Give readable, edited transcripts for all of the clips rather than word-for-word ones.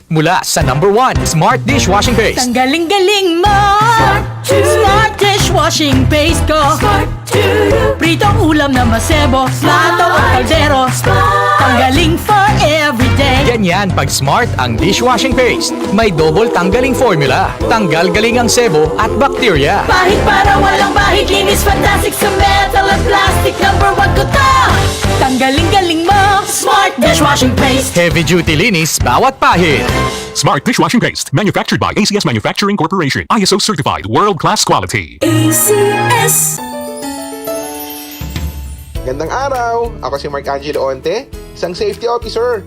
Mula sa #1 Smart Dishwashing Paste. Ang galing-galing mo! Smart dishwashing paste ko! Pritong ulam na masebo, plato o kaldero. Tanggaling for everyday. Ganyan pag Smart ang dishwashing paste. May double tanggaling formula. Tanggal galing ang sebo at bakterya. Bahid para walang bahid, linis fantastic sa metal at plastic. #1 ko to! Tanggaling-galing mo! Smart dishwashing paste. Heavy duty linis bawat pahid. Smart Dishwashing Paste, manufactured by ACS Manufacturing Corporation. ISO certified, world-class quality. ACS. Gandang araw! Ako si Mark Angelo Onte, isang safety officer.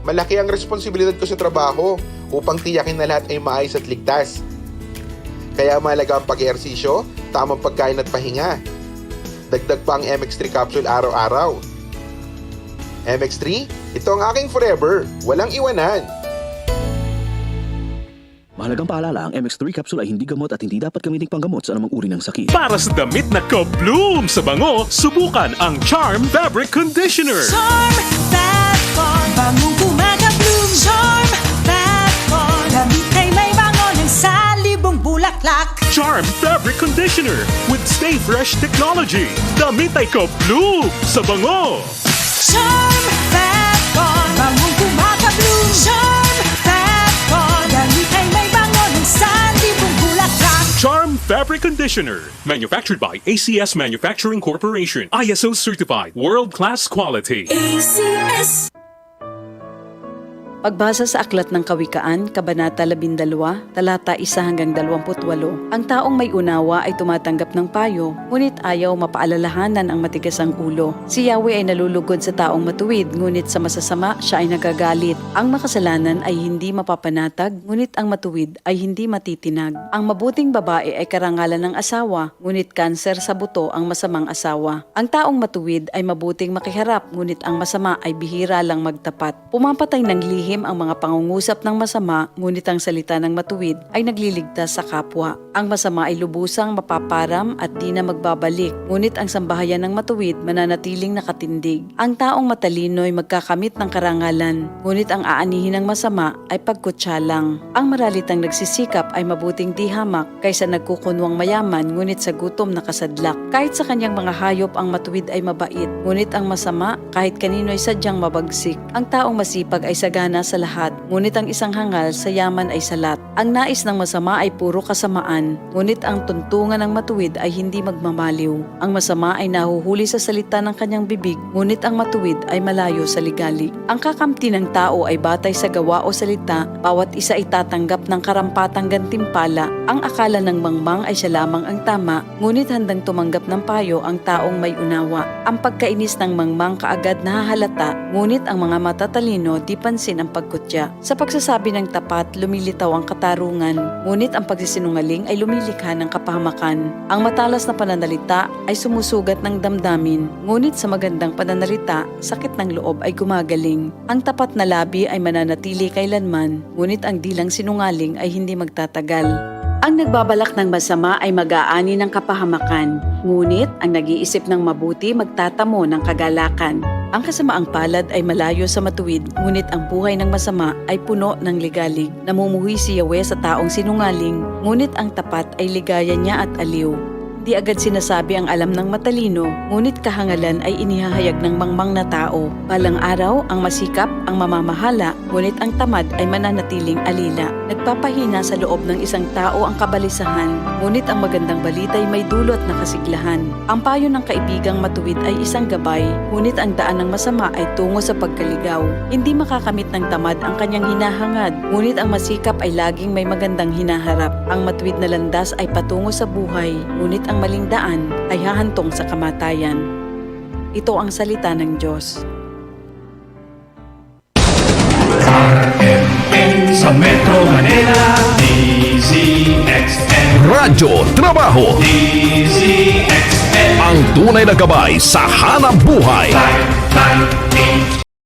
Malaki ang responsibilidad ko sa trabaho upang tiyakin na lahat ay maayos at ligtas. Kaya mahalaga ang pag-ehersisyo, tamang pagkain at pahinga. Dagdag pa ang MX3 capsule araw-araw. MX3, ito ang aking forever, walang iwanan. Mahalagang paalala, ang MX3 capsule ay hindi gamot at hindi dapat gamiting panggamot sa anumang uri ng sakit. Para sa damit na ka-bloom sa bango, subukan ang Charm Fabric Conditioner. Charm Fat Corn, bangong kumaga-bloom. Charm Fat Corn, damit ay may bango ng salibong bulaklak. Charm Fabric Conditioner with Stay Fresh Technology. Damit ay ka-bloom sa bango. Charm Fat Corn, bangong kumaga-bloom. Charm Fat Corn, damit ay may bango ng salibong bulaklak. Charm Fabric Conditioner, manufactured by ACS Manufacturing Corporation. ISO certified, world-class quality. ACS. Pagbasa sa Aklat ng Kawikaan, Kabanata 12, talata 1 hanggang 28, ang taong may unawa ay tumatanggap ng payo, ngunit ayaw mapaalalahanan ang matigas ang ulo. Si Yahweh ay nalulugod sa taong matuwid, ngunit sa masasama siya ay nagagalit. Ang makasalanan ay hindi mapapanatag, ngunit ang matuwid ay hindi matitinag. Ang mabuting babae ay karangalan ng asawa, ngunit kanser sa buto ang masamang asawa. Ang taong matuwid ay mabuting makiharap, ngunit ang masama ay bihira lang magtapat. Pumapatay ng lihim ang mga pangungusap ng masama, ngunit ang salita ng matuwid ay nagliligtas sa kapwa. Ang masama ay lubusang mapaparam at di na magbabalik, ngunit ang sambahayan ng matuwid mananatiling nakatindig. Ang taong matalino ay magkakamit ng karangalan, ngunit ang aanihin ng masama ay pagkutsa lang. Ang maralitang nagsisikap ay mabuting di hamak kaysa nagkukunwang mayaman, ngunit sa gutom nakasadlak. Kahit sa kanyang mga hayop ang matuwid ay mabait, ngunit ang masama kahit kanino ay sadyang mabagsik. Ang taong masipag ay sagana sa lahat, ngunit ang isang hangal sa yaman ay salat. Ang nais ng masama ay puro kasamaan, ngunit ang tuntungan ng matuwid ay hindi magmamaliw. Ang masama ay nahuhuli sa salita ng kanyang bibig, ngunit ang matuwid ay malayo sa ligali. Ang kakamti ng tao ay batay sa gawa o salita, bawat isa ay tatanggap ng karampatang gantimpala. Ang akala ng mangmang ay siya lamang ang tama, ngunit handang tumanggap ng payo ang taong may unawa. Ang pagkainis ng mangmang kaagad nahahalata, ngunit ang mga matatalino di pansin ang pagkutya. Sa pagsasabi ng tapat, lumilitaw ang katarungan, ngunit ang pagsisinungaling ay lumilikha ng kapahamakan. Ang matalas na pananalita ay sumusugat ng damdamin, ngunit sa magandang pananalita, sakit ng loob ay gumagaling. Ang tapat na labi ay mananatili kailanman, ngunit ang dilang sinungaling ay hindi magtatagal. Ang nagbabalak ng masama ay mag-aani ng kapahamakan, ngunit ang nag-iisip ng mabuti magtatamo ng kagalakan. Ang kasamaang palad ay malayo sa matuwid, ngunit ang buhay ng masama ay puno ng ligalig. Namumuhi si Yahweh sa taong sinungaling, ngunit ang tapat ay ligaya niya at aliw. Di agad sinasabi ang alam ng matalino, ngunit kahangalan ay inihahayag ng mangmang na tao. Balang araw, ang masikap, ang mamamahala, ngunit ang tamad ay mananatiling alila. Nagpapahina sa loob ng isang tao ang kabalisahan, ngunit ang magandang balita ay may dulot na kasiglahan. Ang payo ng kaibigang matuwid ay isang gabay, ngunit ang daan ng masama ay tungo sa pagkaligaw. Hindi makakamit ng tamad ang kanyang hinahangad, ngunit ang masikap ay laging may magandang hinaharap. Ang matuwid na landas ay patungo sa buhay, ngunit ang maling daan ay hahantong sa kamatayan. Ito ang salita ng Diyos. Sa Metro Manila, DZXL. Radyo Trabaho, DZXL. ang tunay na gabay sa hanap buhay. Life,